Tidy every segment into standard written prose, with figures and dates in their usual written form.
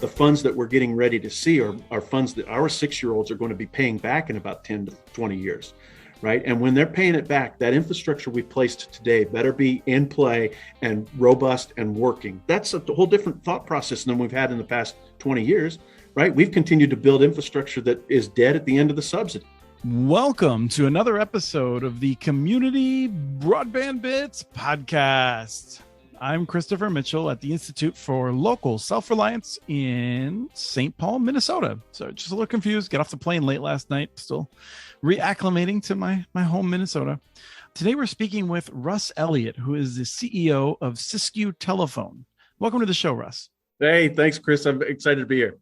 the funds that we're getting ready to see are funds that our 6-year-olds are going to be paying back in about 10 to 20 years. Right. And when they're paying it back, that infrastructure we placed today better be in play and robust and working. That's a whole different thought process than we've had in the past 20 years. Right. We've continued to build infrastructure that is dead at the end of the subsidy. Welcome to another episode of the Community Broadband Bits podcast. I'm Christopher Mitchell at the Institute for Local Self-Reliance in St. Paul, Minnesota. So just a little confused, got off the plane late last night, still reacclimating to my home, Minnesota. Today we're speaking with Russ Elliott, who is the CEO of Siskiyou Telephone. Welcome to the show, Russ. Hey, thanks, Chris. I'm excited to be here.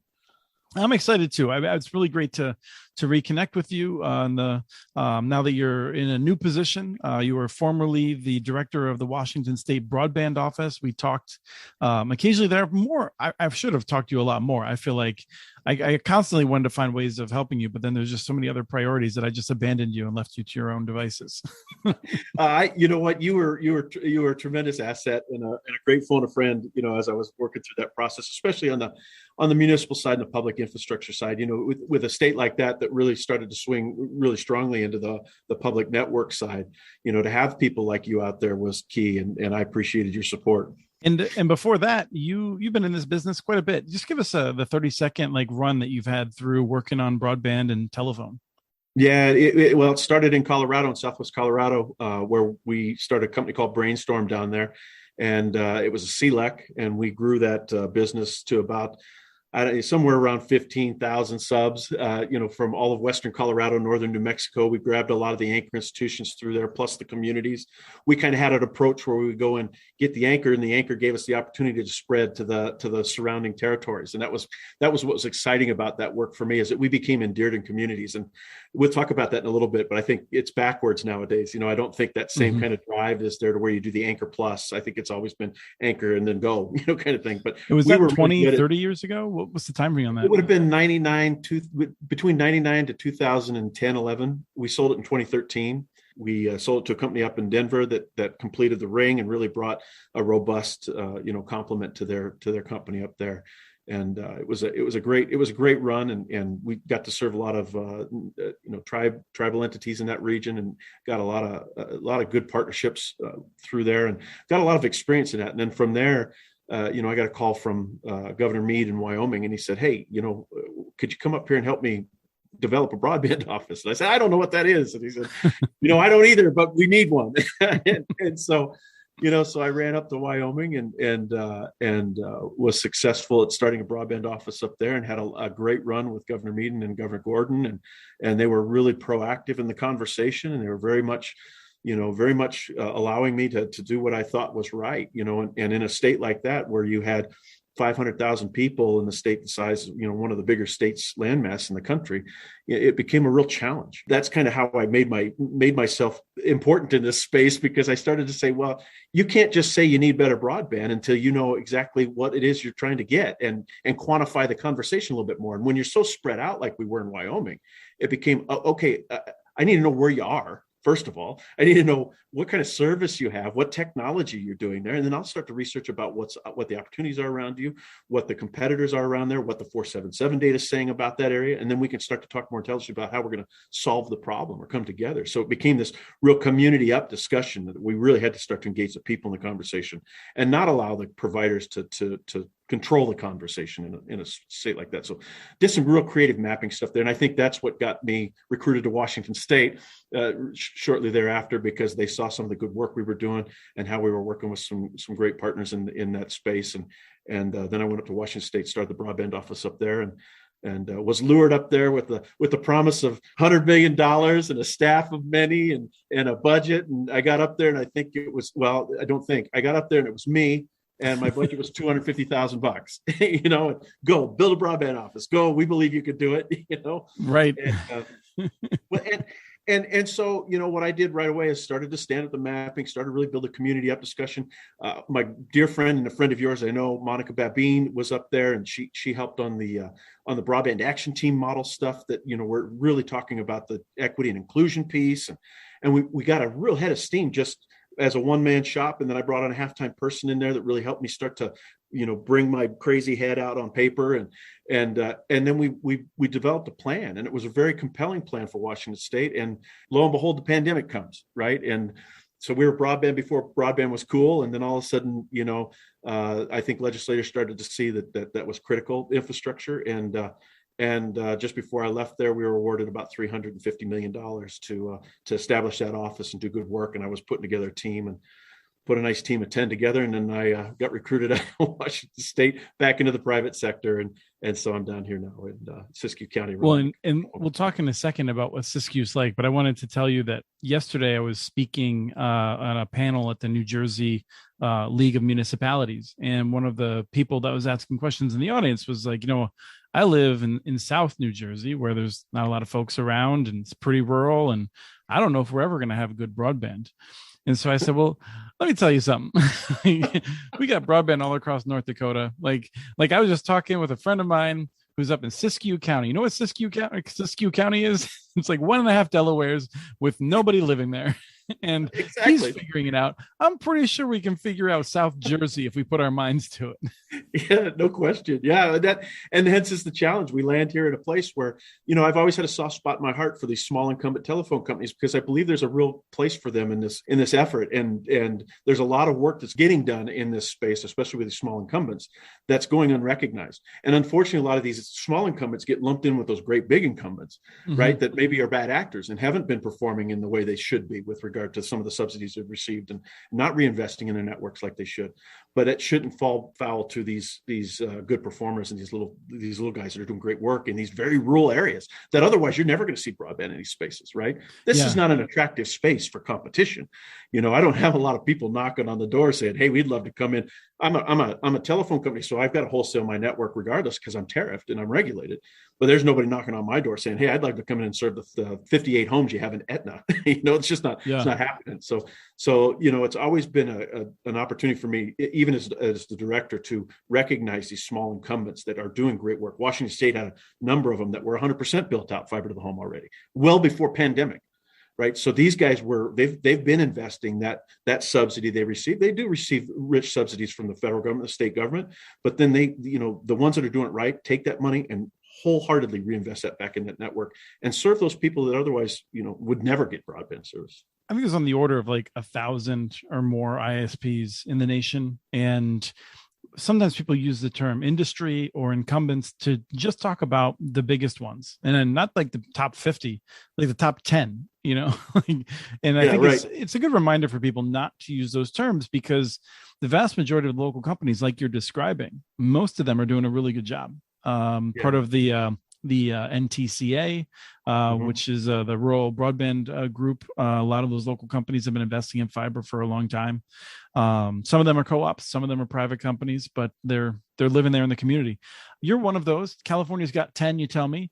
I'm excited too. It's really great to reconnect with you now that you're in a new position. You were formerly the director of the Washington State Broadband Office. We talked occasionally there more. I should have talked to you a lot more. I feel like I constantly wanted to find ways of helping you, but then there's just so many other priorities that I just abandoned you and left you to your own devices. You know what? You were a tremendous asset and a great phone a friend. You know, as I was working through that process, especially on the municipal side and the public infrastructure side. You know, with a state like that really started to swing really strongly into the public network side. You know, to have people like you out there was key, and I appreciated your support. And before that, you've been in this business quite a bit. Just give us the 30-second run that you've had through working on broadband and telephone. Yeah, it started in Colorado, in Southwest Colorado, where we started a company called Brainstorm down there, and it was a CLEC, and we grew that business to about somewhere around 15,000 subs, from all of Western Colorado, Northern New Mexico. We grabbed a lot of the anchor institutions through there, plus the communities. We kind of had an approach where we would go and get the anchor, and the anchor gave us the opportunity to spread to the surrounding territories. And that was what was exciting about that work for me, is that we became endeared in communities. And we'll talk about that in a little bit, but I think it's backwards nowadays. You know, I don't think that same kind of drive is there to where you do the anchor plus. I think it's always been anchor and then go, kind of thing. But it was that 20, 30 years ago? What was the timing on that? It would have been between 99 to 2010, 11. We sold it in 2013. We sold it to a company up in Denver that completed the ring and really brought a robust, complement to their company up there. And it was a great run, and we got to serve a lot of tribal entities in that region, and got a lot of good partnerships through there, and got a lot of experience in that. And then from there, I got a call from Governor Meade in Wyoming, and he said, "Hey, could you come up here and help me develop a broadband office?" And I said, "I don't know what that is." And he said, "I don't either, but we need one." and so. So I ran up to Wyoming and was successful at starting a broadband office up there, and had a great run with Governor Meade and Governor Gordon, and they were really proactive in the conversation, and they were very much allowing me to do what I thought was right, and in a state like that where you had 500,000 people in the state the size, one of the bigger states landmass in the country, it became a real challenge. That's kind of how I made myself important in this space, because I started to say, well, you can't just say you need better broadband until you know exactly what it is you're trying to get, and quantify the conversation a little bit more. And when you're so spread out like we were in Wyoming, it became, I need to know where you are. First of all, I need to know what kind of service you have, what technology you're doing there. And then I'll start to research about what the opportunities are around you, what the competitors are around there, what the 477 data is saying about that area. And then we can start to talk more intelligently about how we're going to solve the problem or come together. So it became this real community up discussion that we really had to start to engage the people in the conversation, and not allow the providers to control the conversation in a state like that. So did some real creative mapping stuff there. And I think that's what got me recruited to Washington State shortly thereafter, because they saw some of the good work we were doing and how we were working with some great partners in that space. And then I went up to Washington State, started the broadband office up there, and was lured up there with the promise of $100 million and a staff of many and a budget. And I got up there, and I got up there and it was me. And my budget was $250,000, go build a broadband office, go, we believe you could do it, Right. And so, what I did right away is started to stand up the mapping, started to really build a community up discussion. My dear friend and a friend of yours, I know, Monica Babine, was up there, and she helped on the broadband action team model stuff that, we're really talking about the equity and inclusion piece. And we got a real head of steam just as a one-man shop, and then I brought on a half-time person in there that really helped me start to, bring my crazy head out on paper, and then we developed a plan, and it was a very compelling plan for Washington State. And lo and behold, the pandemic comes, right? And so we were broadband before broadband was cool, and then all of a sudden, I think legislators started to see that was critical infrastructure, and just before I left there, we were awarded about $350 million to establish that office and do good work. And I was putting together a team and put a nice team of 10 together. And then I got recruited out of Washington State back into the private sector. And so I'm down here now in Siskiyou County. Well, and we'll talk in a second about what Siskiyou's like, but I wanted to tell you that yesterday I was speaking on a panel at the New Jersey League of Municipalities. And one of the people that was asking questions in the audience was like, I live in South New Jersey, where there's not a lot of folks around and it's pretty rural. And I don't know if we're ever going to have a good broadband. And so I said, well, let me tell you something. We got broadband all across North Dakota. Like I was just talking with a friend of mine who's up in Siskiyou County. You know what Siskiyou County is? It's like 1.5 Delawares with nobody living there. And exactly. He's figuring it out. I'm pretty sure we can figure out South Jersey if we put our minds to it. Yeah, no question. Yeah, and hence is the challenge. We land here at a place where, I've always had a soft spot in my heart for these small incumbent telephone companies, because I believe there's a real place for them in this effort. And there's a lot of work that's getting done in this space, especially with these small incumbents, that's going unrecognized. And unfortunately, a lot of these small incumbents get lumped in with those great big incumbents, mm-hmm. right? That maybe are bad actors and haven't been performing in the way they should be with regard to some of the subsidies they've received and not reinvesting in their networks like they should. But it shouldn't fall foul to these good performers and these little guys that are doing great work in these very rural areas that otherwise you're never going to see broadband in these spaces, right? This is not an attractive space for competition. I don't have a lot of people knocking on the door saying, "Hey, we'd love to come in." I'm a telephone company, so I've got to wholesale my network regardless because I'm tariffed and I'm regulated. But there's nobody knocking on my door saying, "Hey, I'd like to come in and serve the 58 homes you have in Etna." It's just not. Yeah. It's not happening. So it's always been an opportunity for me, even as the director, to recognize these small incumbents that are doing great work. Washington State had a number of them that were 100% built out fiber to the home already, well before pandemic. Right. So these guys they've been investing that subsidy they receive. They do receive rich subsidies from the federal government, the state government, but then they, the ones that are doing it right, take that money and wholeheartedly reinvest that back in that network and serve those people that otherwise, would never get broadband service. I think it's on the order of like 1,000 or more ISPs in the nation. And sometimes people use the term industry or incumbents to just talk about the biggest ones, and then not like the top 50, like the top 10, and I think it's a good reminder for people not to use those terms, because the vast majority of local companies, like you're describing, most of them are doing a really good job. Part of the NTCA, mm-hmm. which is the rural broadband group. A lot of those local companies have been investing in fiber for a long time. Some of them are co-ops, some of them are private companies, but they're living there in the community. You're one of those. California's got 10, you tell me.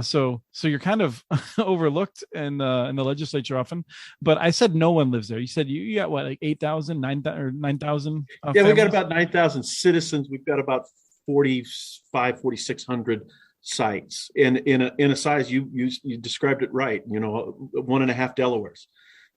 So you're kind of overlooked in the legislature often. But I said no one lives there. You said you got what, like 8,000, 9,000? Yeah, we've got about 9,000 citizens. We've got about 4,600 sites in a size you described it right. 1.5 Delawares,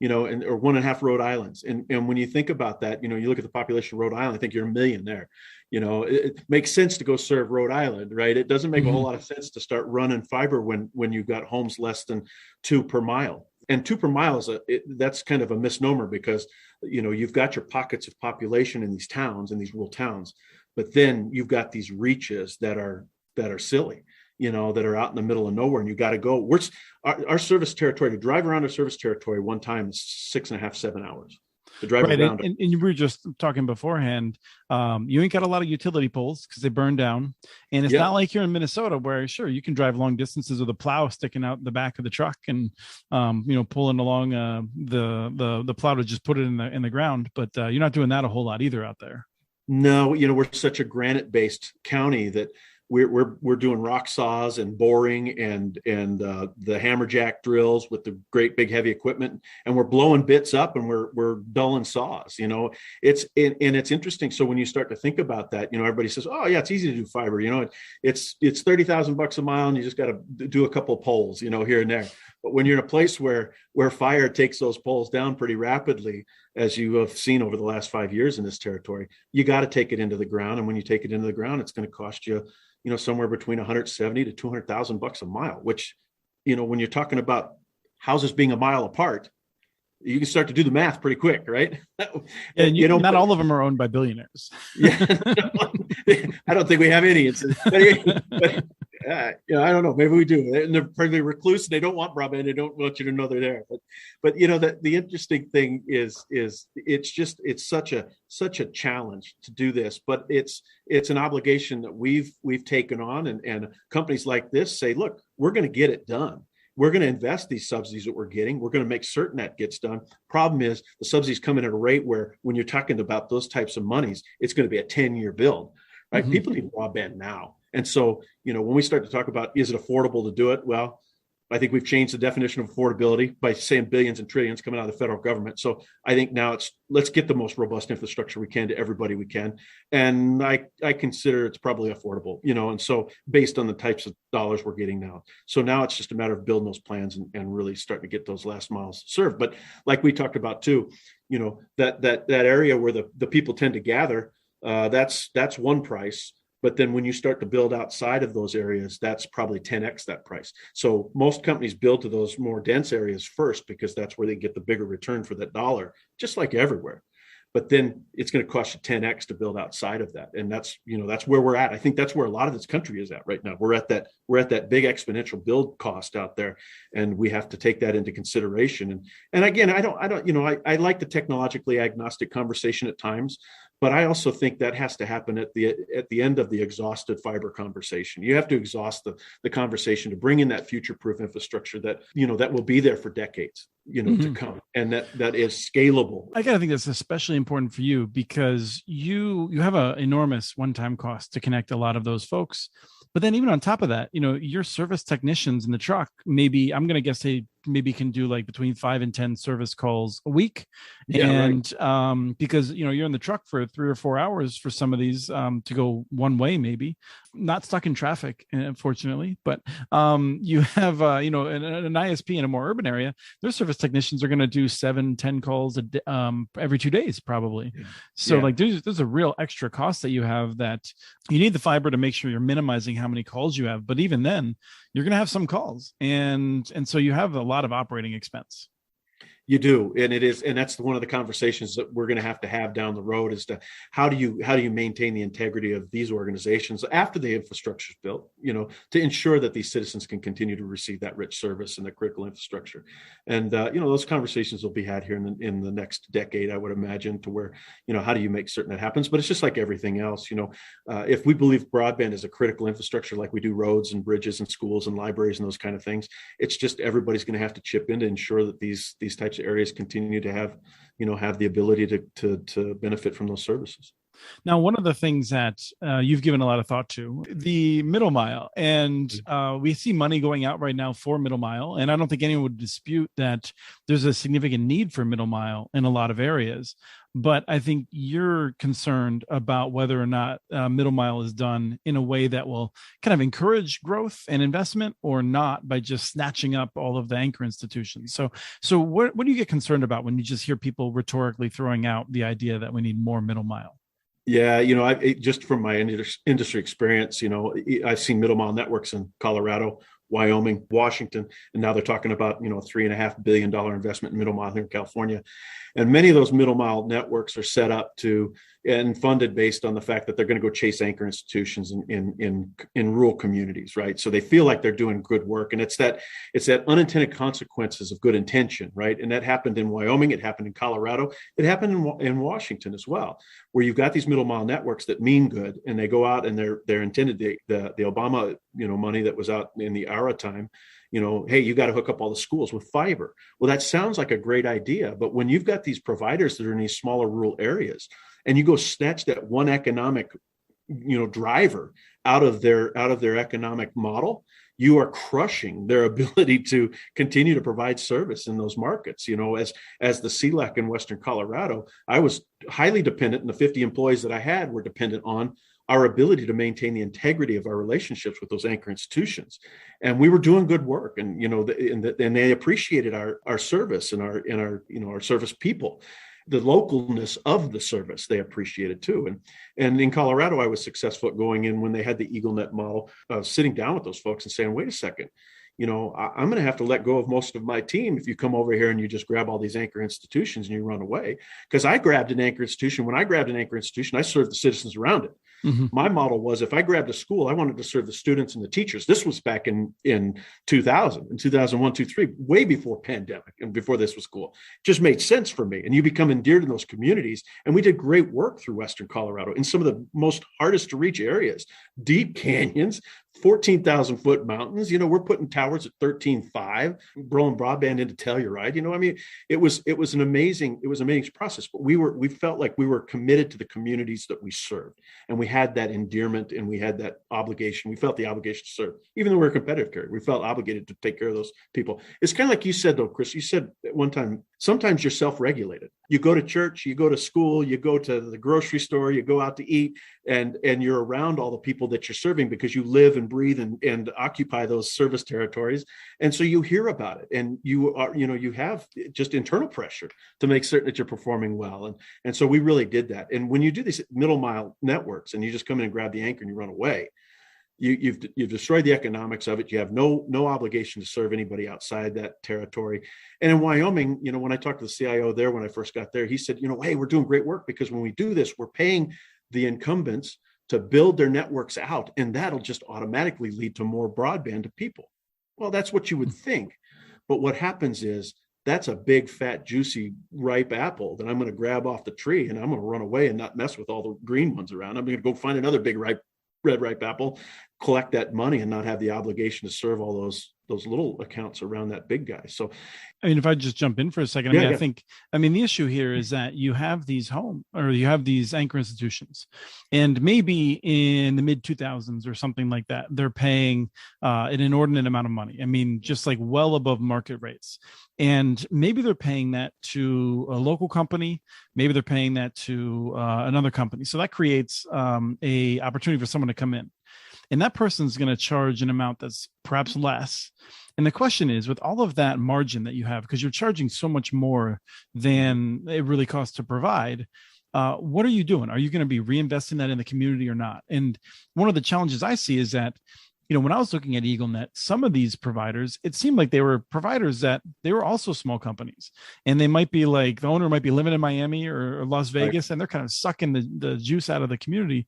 or 1.5 Rhode Islands. And when you think about that, you look at the population of Rhode Island, I think you're 1 million there. It makes sense to go serve Rhode Island, right? It doesn't make a whole lot of sense to start running fiber when you've got homes less than 2 per mile. And 2 per mile that's kind of a misnomer, because you've got your pockets of population in these towns, in these rural towns, but then you've got these reaches that are silly, that are out in the middle of nowhere, and you got to go. Our service territory, to drive around our service territory one time is 6.5, 7 hours to drive around. And you were just talking beforehand, you ain't got a lot of utility poles because they burn down. And it's not like you're in Minnesota where, sure, you can drive long distances with a plow sticking out the back of the truck and, pulling along the plow to just put it in the ground. But you're not doing that a whole lot either out there. No, we're such a granite-based county that we're doing rock saws and boring and the hammerjack drills with the great big heavy equipment, and we're blowing bits up and we're dulling saws. It's interesting. So when you start to think about that, everybody says, "Oh yeah, it's easy to do fiber." It's $30,000 a mile, and you just got to do a couple of poles, here and there. But when you're in a place where fire takes those poles down pretty rapidly, as you have seen over the last 5 years in this territory, you got to take it into the ground. And when you take it into the ground, it's going to cost you, somewhere between 170 to 200,000 bucks a mile, which, when you're talking about houses being a mile apart, you can start to do the math pretty quick, right? And not all of them are owned by billionaires. Yeah, I don't think we have any. But I don't know. Maybe we do. And they're pretty recluse. They don't want broadband. They don't want you to know they're there. But the interesting thing is it's such a challenge to do this. But it's an obligation that we've taken on, and companies like this say, look, we're going to get it done. We're going to invest these subsidies that we're getting. We're going to make certain that gets done. Problem is, the subsidies come in at a rate where, when you're talking about those types of monies, it's going to be a 10-year build, right? Mm-hmm. People need broadband now. And so, when we start to talk about, is it affordable to do it? Well, I think we've changed the definition of affordability by saying billions and trillions coming out of the federal government. So I think now let's get the most robust infrastructure we can to everybody we can. And I consider it's probably affordable, and so based on the types of dollars we're getting now. So now it's just a matter of building those plans and really starting to get those last miles served. But like we talked about too, that area where the people tend to gather, that's one price. But then when you start to build outside of those areas, that's probably 10x that price. So most companies build to those more dense areas first, because that's where they get the bigger return for that dollar, just like everywhere. But then it's going to cost you 10x to build outside of that. And that's where we're at. I think that's where a lot of this country is at right now. We're at that big exponential build cost out there, and we have to take that into consideration. And again, I like the technologically agnostic conversation at times, but I also think that has to happen at the end of the exhausted fiber conversation. You have to exhaust the conversation to bring in that future-proof infrastructure that will be there for decades, mm-hmm. to come, and that is scalable. I gotta think that's especially important for you, because you have an enormous one-time cost to connect a lot of those folks. But then even on top of that, your service technicians in the truck, maybe I'm going to guess they maybe can do like between 5 and 10 service calls a week. Yeah, and right. Because, you're in the truck for 3 or 4 hours for some of these to go one way, maybe not stuck in traffic, unfortunately. But you have, an ISP in a more urban area, their service technicians are going to do 7-10 calls every 2 days, probably. Yeah. So like there's a real extra cost that you have, that you need the fiber to make sure you're minimizing how many calls you have. But even then, you're going to have some calls. And so you have a lot of operating expense. You do. And that's one of the conversations that we're going to have down the road, is to how do you maintain the integrity of these organizations after the infrastructure is built, to ensure that these citizens can continue to receive that rich service and the critical infrastructure. And, those conversations will be had here in the next decade, I would imagine, to where, how do you make certain that happens? But it's just like everything else, if we believe broadband is a critical infrastructure, like we do roads and bridges and schools and libraries and those kind of things, it's just everybody's going to have to chip in to ensure that these types of areas continue to have the ability to benefit from those services. Now, one of the things that you've given a lot of thought to, the middle mile, and we see money going out right now for middle mile. And I don't think anyone would dispute that there's a significant need for middle mile in a lot of areas. But I think you're concerned about whether or not middle mile is done in a way that will kind of encourage growth and investment, or not, by just snatching up all of the anchor institutions. So what do you get concerned about when you just hear people rhetorically throwing out the idea that we need more middle mile? Yeah, just from my industry experience, I've seen middle mile networks in Colorado, Wyoming, Washington, and now they're talking about, $3.5 billion investment in middle mile here in California. And many of those middle mile networks are set up to and funded based on the fact that they're going to go chase anchor institutions in rural communities, right? So they feel like they're doing good work, and it's that unintended consequences of good intention, right? And that happened in Wyoming, it happened in Colorado, it happened in Washington as well, where you've got these middle mile networks that mean good, and they go out and they're intended, the Obama money that was out in the ARA time, hey, you got to hook up all the schools with fiber. Well, that sounds like a great idea, but when you've got these providers that are in these smaller rural areas, and you go snatch that one economic, driver out of their economic model, you are crushing their ability to continue to provide service in those markets. As the CLEC in Western Colorado, I was highly dependent, and the 50 employees that I had were dependent on our ability to maintain the integrity of our relationships with those anchor institutions. And we were doing good work, and and they appreciated our service and our service people. The localness of the service they appreciated too. And in Colorado, I was successful at going in when they had the EagleNet model, sitting down with those folks and saying, wait a second, I'm going to have to let go of most of my team if you come over here and you just grab all these anchor institutions and you run away. Because I grabbed an anchor institution. When I grabbed an anchor institution, I served the citizens around it. Mm-hmm. My model was, if I grabbed a school, I wanted to serve the students and the teachers. This was back in 2000, in 2001, 2003, way before pandemic and before this was cool. It just made sense for me. And you become endeared in those communities. And we did great work through Western Colorado in some of the most hardest to reach areas, deep canyons, 14,000 foot mountains. We're putting towers at 13.5, rolling broadband into Telluride. It was an amazing process, but we felt like we were committed to the communities that we served, and we had that endearment and we had that obligation. We felt the obligation to serve, even though we're a competitive carrier. We felt obligated to take care of those people. It's kind of like you said, though, Chris. You said at one time, sometimes you're self-regulated. You go to church, you go to school, you go to the grocery store, you go out to eat, and you're around all the people that you're serving because you live and breathe and occupy those service territories. And so you hear about it, and you have just internal pressure to make certain that you're performing well. And so we really did that. And when you do these middle mile networks and you just come in and grab the anchor and you run away, you've destroyed the economics of it. You have no obligation to serve anybody outside that territory. And in Wyoming, when I talked to the CIO there, when I first got there, he said, hey, we're doing great work because when we do this, we're paying the incumbents to build their networks out, and that'll just automatically lead to more broadband to people. Well, that's what you would think. But what happens is that's a big, fat, juicy, ripe apple that I'm going to grab off the tree, and I'm going to run away and not mess with all the green ones around. I'm going to go find another big, ripe apple, collect that money, and not have the obligation to serve all those little accounts around that big guy. So, if I just jump in for a second, I think the issue here is that you have these anchor institutions, and maybe in the mid 2000s or something like that, they're paying an inordinate amount of money. Just like well above market rates. And maybe they're paying that to a local company. Maybe they're paying that to another company. So that creates a opportunity for someone to come in. And that person's going to charge an amount that's perhaps less. And the question is, with all of that margin that you have, because you're charging so much more than it really costs to provide, what are you doing? Are you going to be reinvesting that in the community or not? And one of the challenges I see is that, when I was looking at EagleNet, some of these providers, it seemed like they were providers that they were also small companies, and they might be like, the owner might be living in Miami or Las Vegas, right, and they're kind of sucking the juice out of the community.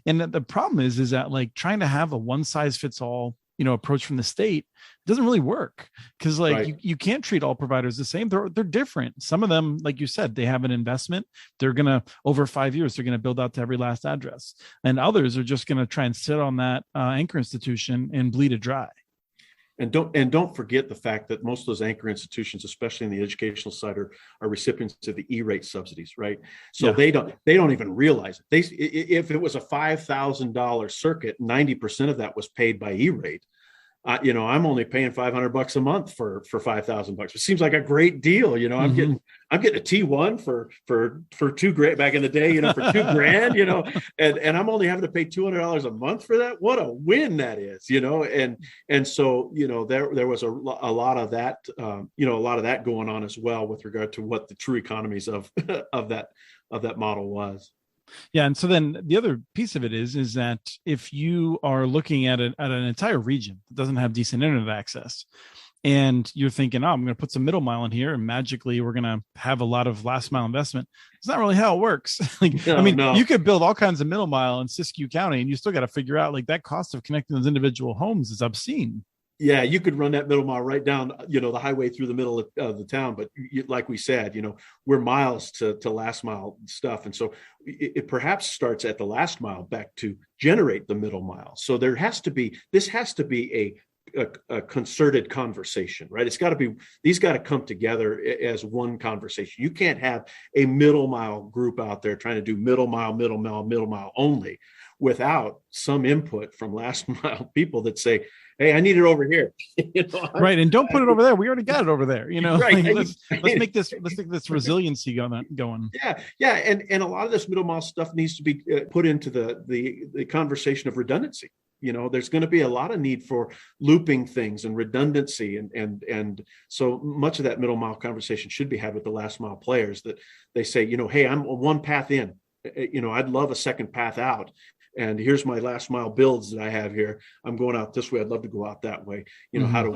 And the problem is that like trying to have a one size fits all, approach from the state doesn't really work, because right, you can't treat all providers the same. They're different. Some of them, like you said, they have an investment. They're going to, over 5 years, they're going to build out to every last address. And others are just going to try and sit on that anchor institution and bleed it dry. And don't forget the fact that most of those anchor institutions, especially in the educational side, are recipients of the E-rate subsidies, right? So they don't even realize it. If it was a $5,000 circuit, 90% of that was paid by E-rate. I'm only paying $500 a month for $5,000. It seems like a great deal. I'm getting a T1 for $2,000 back in the day, for $2,000, and I'm only having to pay $200 a month for that. What a win that is, and so, there was a lot of that, a lot of that going on as well with regard to what the true economies of that model was. Yeah. And so then the other piece of it is that if you are looking at an entire region that doesn't have decent internet access, and you're thinking, I'm going to put some middle mile in here and magically we're going to have a lot of last mile investment, it's not really how it works. You could build all kinds of middle mile in Siskiyou County, and you still got to figure out like that cost of connecting those individual homes is obscene. Yeah, you could run that middle mile right down, the highway through the middle of the town. But like we said, we're miles to last mile stuff. And so it perhaps starts at the last mile back to generate the middle mile. So this has to be a concerted conversation, right? These got to come together as one conversation. You can't have a middle mile group out there trying to do middle mile only without some input from last mile people that say, hey, I need it over here. Right. And don't put it over there. We already got it over there. Right. Like, let's make this resiliency going. Yeah. And a lot of this middle mile stuff needs to be put into the conversation of redundancy. There's going to be a lot of need for looping things and redundancy. And so much of that middle mile conversation should be had with the last mile players, that they say, hey, I'm one path in, I'd love a second path out. And here's my last mile builds that I have here. I'm going out this way. I'd love to go out that way. How do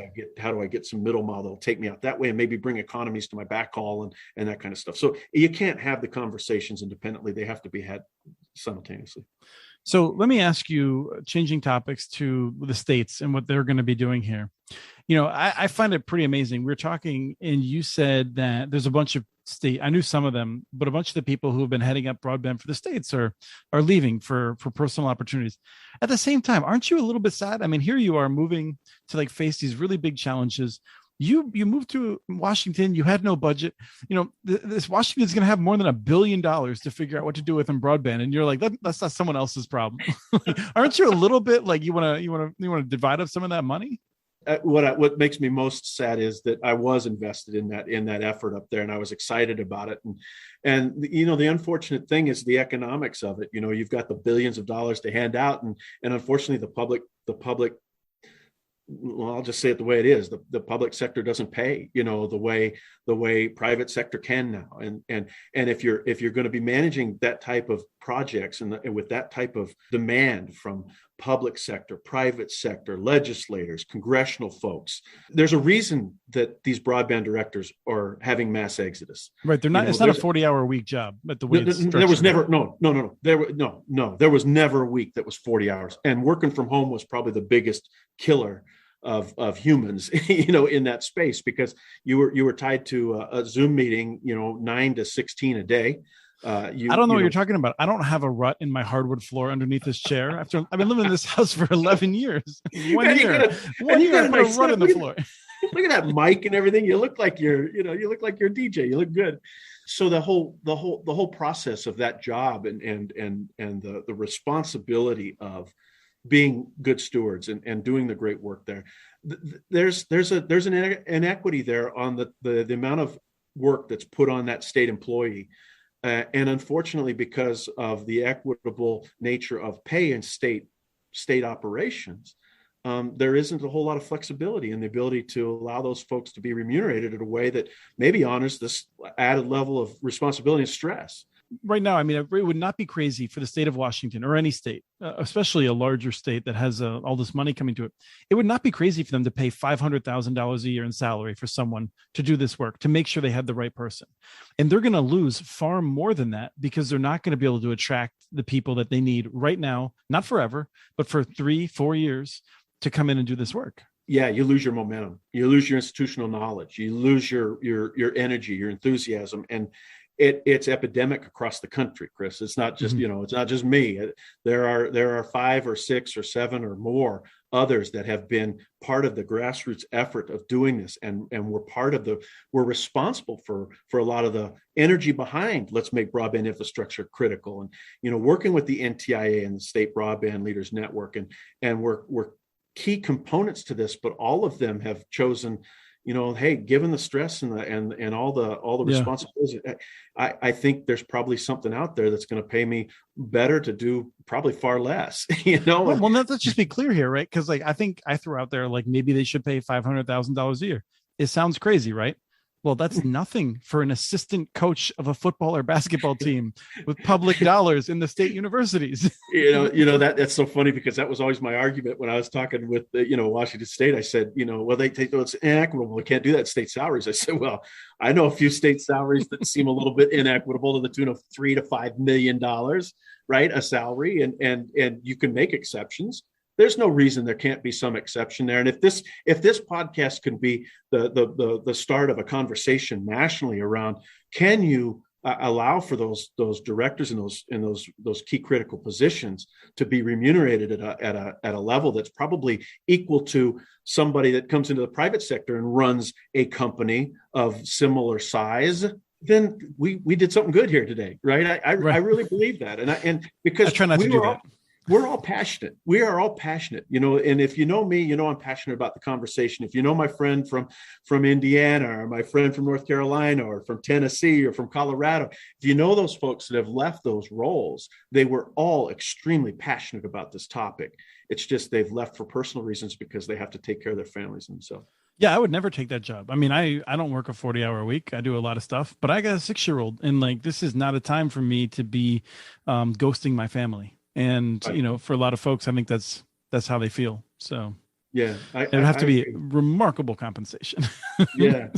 I get some middle mile that'll take me out that way and maybe bring economies to my backhaul and that kind of stuff. So you can't have the conversations independently. They have to be had simultaneously. So let me ask you, changing topics to the states and what they're going to be doing here. I find it pretty amazing. We're talking, and you said that there's a bunch of I knew some of them, but a bunch of the people who have been heading up broadband for the states are leaving for personal opportunities. At the same time, aren't you a little bit sad? I mean, here you are moving to face these really big challenges. You moved to Washington. You had no budget. This Washington is going to have more than $1 billion to figure out what to do with in broadband, and you're like, that's not someone else's problem. Aren't you a little bit like you want to divide up some of that money? What makes me most sad is that I was invested in that effort up there, and I was excited about it. And the unfortunate thing is the economics of it. You've got the billions of dollars to hand out, and unfortunately the public. Well, I'll just say it the way it is. The public sector doesn't pay, the way private sector can now. And if you're going to be managing that type of projects and with that type of demand from public sector, private sector, legislators, congressional folks, there's a reason that these broadband directors are having mass exodus. Right. They're not. It's not a 40-hour a week job. But the way there was never no. There was never a week that was 40 hours. And working from home was probably the biggest killer of humans, in that space, because you were tied to a Zoom meeting, 9 to 16 a day. I don't know what you're talking about. I don't have a rut in my hardwood floor underneath this chair. I've been living in this house for 11 years. One year I put a rut in the floor. Look at that mic and everything. You look like you're a DJ. You look good. So the whole process of that job and the responsibility of being good stewards and doing the great work there. There's an inequity there on the amount of work that's put on that state employee. And unfortunately, because of the equitable nature of pay in state operations, there isn't a whole lot of flexibility in the ability to allow those folks to be remunerated in a way that maybe honors this added level of responsibility and stress. Right now, it would not be crazy for the state of Washington or any state, especially a larger state that has all this money coming to it. It would not be crazy for them to pay $500,000 a year in salary for someone to do this work, to make sure they have the right person. And they're going to lose far more than that because they're not going to be able to attract the people that they need right now, not forever, but for 3-4 years to come in and do this work. Yeah, you lose your momentum, you lose your institutional knowledge, you lose your energy, your enthusiasm, and it's epidemic across the country, Chris. It's not just it's not just me. There are 5 or 6 or 7 or more others that have been part of the grassroots effort of doing this, and we're responsible for a lot of the energy behind let's make broadband infrastructure critical, and working with the NTIA and the State Broadband Leaders Network, and we're key components to this, but all of them have chosen, hey, given the stress and all the responsibilities, I think there's probably something out there that's going to pay me better to do probably far less. Well, let's just be clear here, right? Because I think I threw out there maybe they should pay $500,000 a year. It sounds crazy, right? Well, that's nothing for an assistant coach of a football or basketball team with public dollars in the state universities. That's so funny, because that was always my argument when I was talking with Washington State. I said, well, it's inequitable. We can't do that state salaries. I said, well, I know a few state salaries that seem a little bit inequitable, to the tune of $3 to $5 million, right? A salary, and you can make exceptions. There's no reason there can't be some exception there. And if this podcast can be the start of a conversation nationally around, can you allow for those directors in those key critical positions to be remunerated at a level that's probably equal to somebody that comes into the private sector and runs a company of similar size, then we did something good here today, right? I really believe that, and because I try not to do that. We're all passionate. We are all passionate, and if you know me, I'm passionate about the conversation. If you know my friend from Indiana, or my friend from North Carolina, or from Tennessee, or from Colorado, if you know those folks that have left those roles, they were all extremely passionate about this topic. It's just they've left for personal reasons because they have to take care of their families and themselves. Yeah, I would never take that job. I mean, I don't work a 40-hour week. I do a lot of stuff, but I got a 6-year-old, and this is not a time for me to be ghosting my family. And, for a lot of folks, I think that's how they feel. So yeah, it would have to be remarkable compensation. Yeah.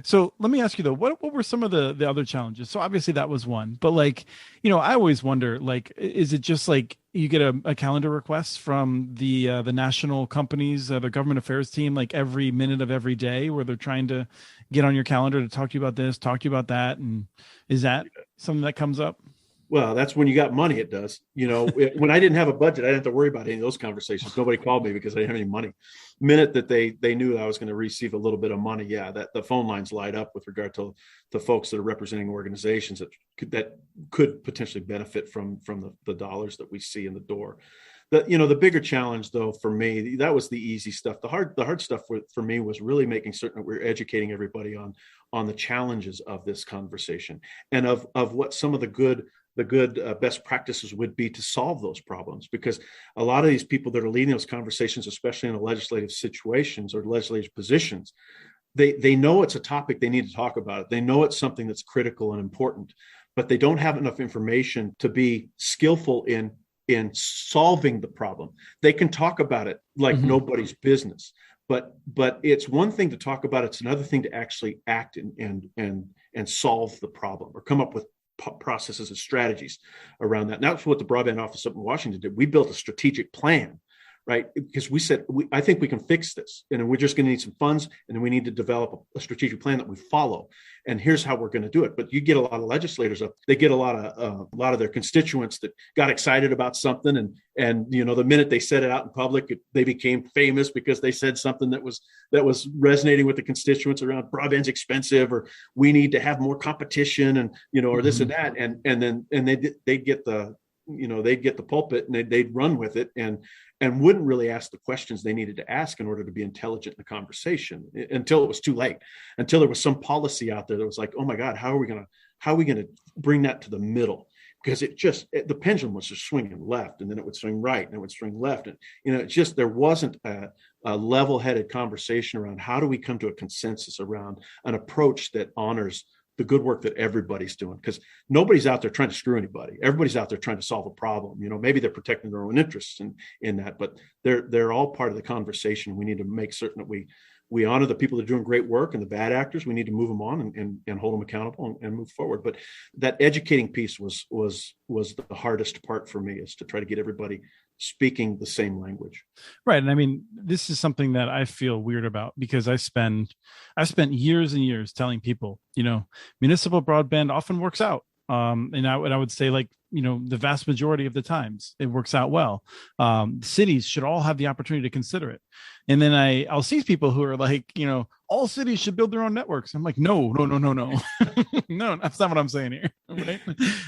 So let me ask you though, what were some of the other challenges? So obviously that was one, but I always wonder, is it just you get a calendar request from the national companies, the government affairs team, every minute of every day, where they're trying to get on your calendar to talk to you about this, talk to you about that? And is that something that comes up? Well, that's when you got money. It does. When I didn't have a budget, I didn't have to worry about any of those conversations. Nobody called me because I didn't have any money. The minute that they knew that I was going to receive a little bit of money, that the phone lines light up with regard to the folks that are representing organizations that could potentially benefit from the dollars that we see in the door. The bigger challenge, though, for me, that was the easy stuff. The hard stuff for me was really making certain that we're educating everybody on the challenges of this conversation, and of what some of the good best practices would be to solve those problems. Because a lot of these people that are leading those conversations, especially in legislative situations or legislative positions, they know it's a topic they need to talk about it. They know it's something that's critical and important, but they don't have enough information to be skillful in solving the problem. They can talk about it like nobody's business, but it's one thing to talk about it. It's another thing to actually act and solve the problem or come up with processes and strategies around that. And that's what the Broadband Office up in Washington did. We built a strategic plan, right? Because we said, I think we can fix this, and we're just going to need some funds, and then we need to develop a strategic plan that we follow. And here's how we're going to do it. But you get a lot of legislators up; they get a lot of their constituents that got excited about something, and the minute they said it out in public, they became famous because they said something that was resonating with the constituents around broadband's expensive, or we need to have more competition, and or this and that, and then they'd get the pulpit and they'd run with it and wouldn't really ask the questions they needed to ask in order to be intelligent in the conversation, until it was too late, until there was some policy out there that was like, oh my God, how are we going to bring that to the middle? Because the pendulum was just swinging left, and then it would swing right, and it would swing left. And, there wasn't a level-headed conversation around how do we come to a consensus around an approach that honors the good work that everybody's doing, because nobody's out there trying to screw anybody. Everybody's out there trying to solve a problem. Maybe they're protecting their own interests in that, but they're all part of the conversation. We need to make certain that we honor the people that are doing great work, and the bad actors, we need to move them on and hold them accountable and move forward. But that educating piece was the hardest part for me, is to try to get everybody speaking the same language. Right. And I mean, this is something that I feel weird about, because I've spent years and years telling people, municipal broadband often works out. And I would say, the vast majority of the times it works out well. Cities should all have the opportunity to consider it. And then I'll see people who are like, all cities should build their own networks. I'm like, no, no, that's not what I'm saying here. Right?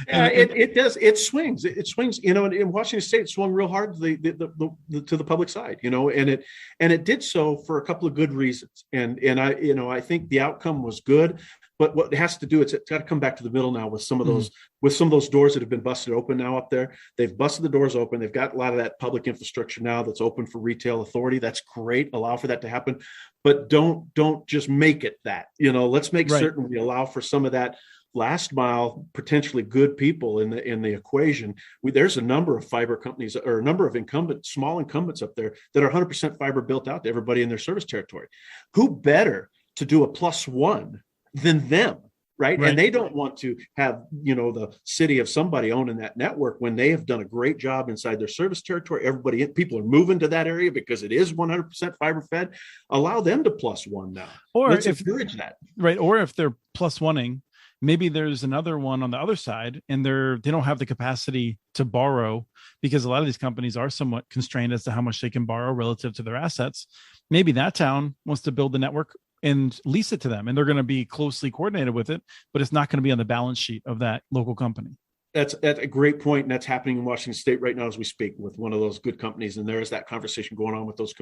Yeah, it does. It swings. It swings. In Washington State, it swung real hard to the public side. And it did so for a couple of good reasons. And I think the outcome was good. But what it has to do, it's got to come back to the middle now with some of those doors that have been busted open now up there. They've busted the doors open. They've got a lot of that public infrastructure now that's open for retail authority. That's great. Allow for that to happen, but don't just make it that. Let's make certain we allow for some of that last mile, potentially good people in the equation. There's a number of fiber companies, or a number of small incumbents up there that are 100% fiber built out to everybody in their service territory. Who better to do a plus-one than them, right? And they don't want to have, the city of somebody owning that network when they have done a great job inside their service territory. People are moving to that area because it is 100% fiber fed. Allow them to plus-one now. Or let's encourage that. Right. Or if they're plus-oneing Maybe there's another one on the other side, and they don't have the capacity to borrow because a lot of these companies are somewhat constrained as to how much they can borrow relative to their assets. Maybe that town wants to build the network and lease it to them, and they're going to be closely coordinated with it, but it's not going to be on the balance sheet of that local company. That's a great point, and that's happening in Washington State right now as we speak with one of those good companies. And there is that conversation going on with that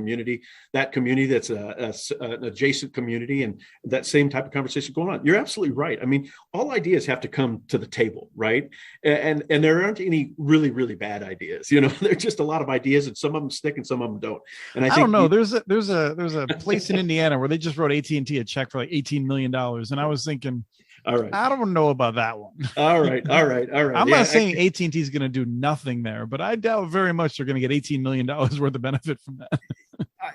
community that's an adjacent community, and that same type of conversation going on. You're absolutely right. I mean, all ideas have to come to the table, right? And there aren't any really, really bad ideas. There's just a lot of ideas, and some of them stick and some of them don't. And I think don't know. There's a place in Indiana where they just wrote AT&T a check for like $18 million, and I was thinking, all right, I don't know about that one. All right. I'm not saying AT&T is going to do nothing there, but I doubt very much they're going to get $18 million worth of benefit from that.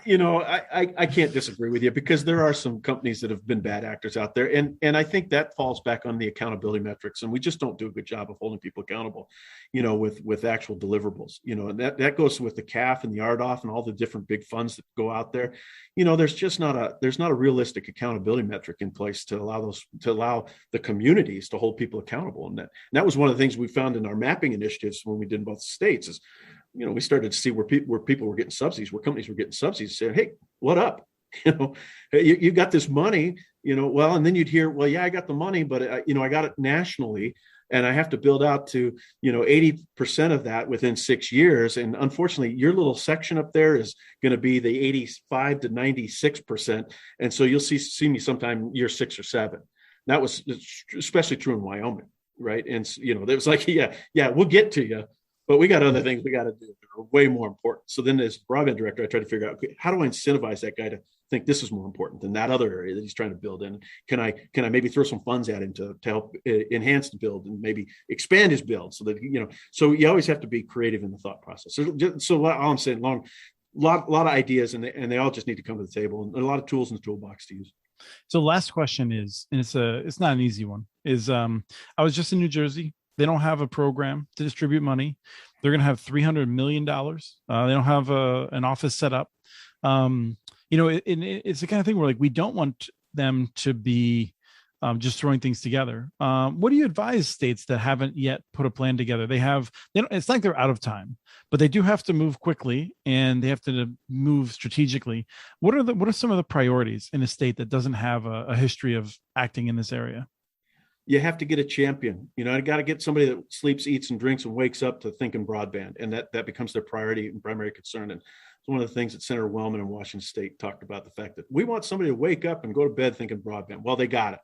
I can't disagree with you, because there are some companies that have been bad actors out there. And I think that falls back on the accountability metrics. And we just don't do a good job of holding people accountable, with actual deliverables, and that goes with the CAF and the RDOF and all the different big funds that go out there. There's not a realistic accountability metric in place to allow the communities to hold people accountable. And that was one of the things we found in our mapping initiatives when we did in both states is, we started to see where people were getting subsidies, where companies were getting subsidies, saying, hey, what up? You got this money, well, and then you'd hear, well, yeah, I got the money, but I got it nationally, and I have to build out to, 80% of that within 6 years. And unfortunately, your little section up there is going to be the 85 to 96%. And so you'll see me sometime year 6 or 7. That was especially true in Wyoming. Right. And, there was like, yeah, we'll get to you, but we got other things we got to do that are way more important. So then as broadband director, I tried to figure out, okay, how do I incentivize that guy to think this is more important than that other area that he's trying to build in? Can I maybe throw some funds at him to help enhance the build and maybe expand his build so that, so you always have to be creative in the thought process. So all I'm saying, lot of ideas, and they all just need to come to the table, and a lot of tools in the toolbox to use. So last question is, and it's not an easy one, is I was just in New Jersey. They don't have a program to distribute money. They're going to have $300 million. They don't have an office set up. It's the kind of thing where like, we don't want them to be just throwing things together. What do you advise states that haven't yet put a plan together? It's like they're out of time, but they do have to move quickly, and they have to move strategically. What are some of the priorities in a state that doesn't have a history of acting in this area? You have to get a champion. I got to get somebody that sleeps, eats, and drinks and wakes up to thinking broadband, and that becomes their priority and primary concern. And it's one of the things that Senator Wellman in Washington State talked about, the fact that we want somebody to wake up and go to bed thinking broadband. Well, they got it,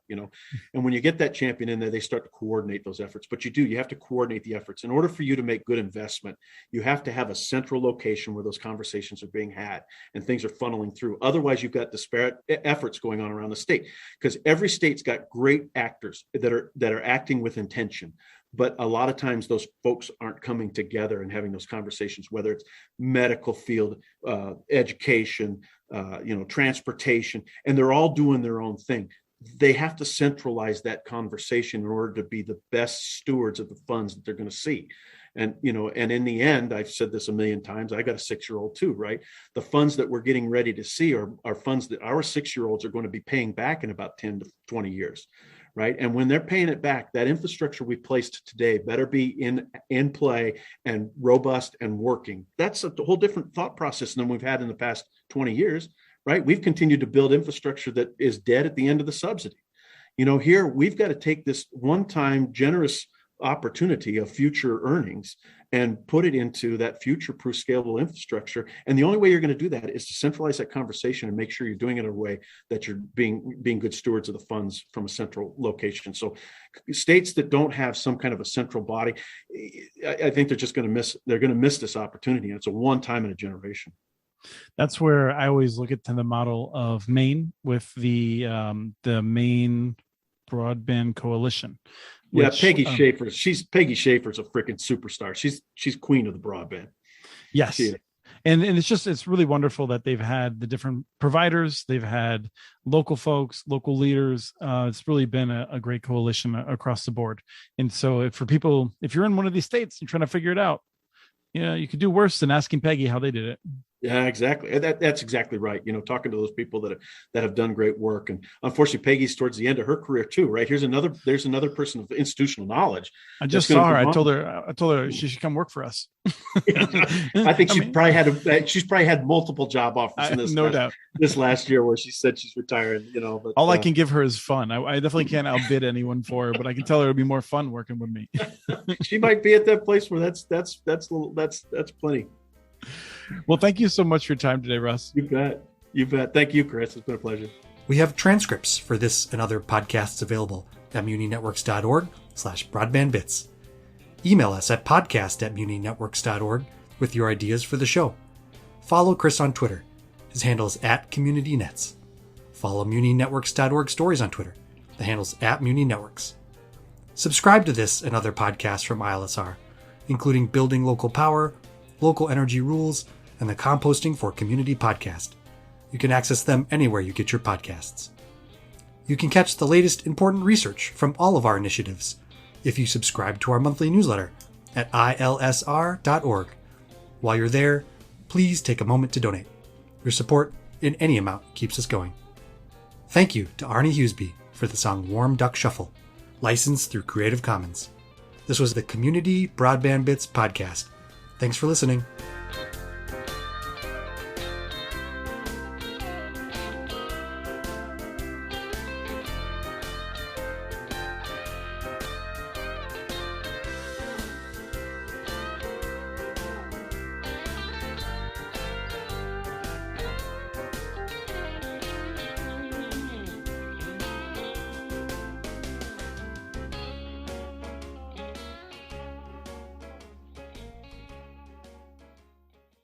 and when you get that champion in there, they start to coordinate those efforts. But you have to coordinate the efforts. In order for you to make good investment, you have to have a central location where those conversations are being had and things are funneling through. Otherwise, you've got disparate efforts going on around the state, because every state's got great actors that are acting with intention. But a lot of times those folks aren't coming together and having those conversations, whether it's medical field, education, transportation, and they're all doing their own thing. They have to centralize that conversation in order to be the best stewards of the funds that they're going to see. And, and in the end, I've said this a million times, I got a 6-year-old too, right? The funds that we're getting ready to see are funds that our 6-year-olds are going to be paying back in about 10 to 20 years. Right. And when they're paying it back, that infrastructure we placed today better be in play and robust and working. That's a whole different thought process than we've had in the past 20 years. Right. We've continued to build infrastructure that is dead at the end of the subsidy. Here we've got to take this one-time generous opportunity of future earnings and put it into that future-proof scalable infrastructure. And the only way you're going to do that is to centralize that conversation and make sure you're doing it in a way that you're being good stewards of the funds from a central location. So states that don't have some kind of a central body, I think they're going to miss this opportunity. And it's a one time in a generation. That's where I always look at the model of Maine with the Maine Broadband Coalition. Peggy Schaefer. Peggy Schaefer's a freaking superstar. She's queen of the broadband. Yes. And it's really wonderful that they've had the different providers. They've had local folks, local leaders. It's really been a great coalition across the board. And so for people, if you're in one of these states and trying to figure it out, you could do worse than asking Peggy how they did it. Yeah, exactly. And that's exactly right. Talking to those people that have done great work, and unfortunately, Peggy's towards the end of her career too. Right? There's another person of institutional knowledge I that's just going saw to her. move I on. told her. I told her she should come work for us. I think I mean, she's probably had multiple job offers in no doubt. this last year where she said she's retiring. But All I can give her is fun. I definitely can't outbid anyone for her, but I can tell her it'll be more fun working with me. she might be at that place where that's plenty. Well, thank you so much for your time today, Russ. You bet. You bet. Thank you, Chris. It's been a pleasure. We have transcripts for this and other podcasts available at muninetworks.org/broadbandbits. Email us at podcast@muninetworks.org with your ideas for the show. Follow Chris on Twitter. His handle is @CommunityNets. Follow muninetworks.org stories on Twitter. The handle's @muninetworks. Subscribe to this and other podcasts from ILSR, including Building Local Power, Local Energy Rules, and the Composting for Community podcast. You can access them anywhere you get your podcasts. You can catch the latest important research from all of our initiatives if you subscribe to our monthly newsletter at ilsr.org. While you're there, please take a moment to donate. Your support in any amount keeps us going. Thank you to Arnie Hughesby for the song Warm Duck Shuffle, licensed through Creative Commons. This was the Community Broadband Bits podcast. Thanks for listening.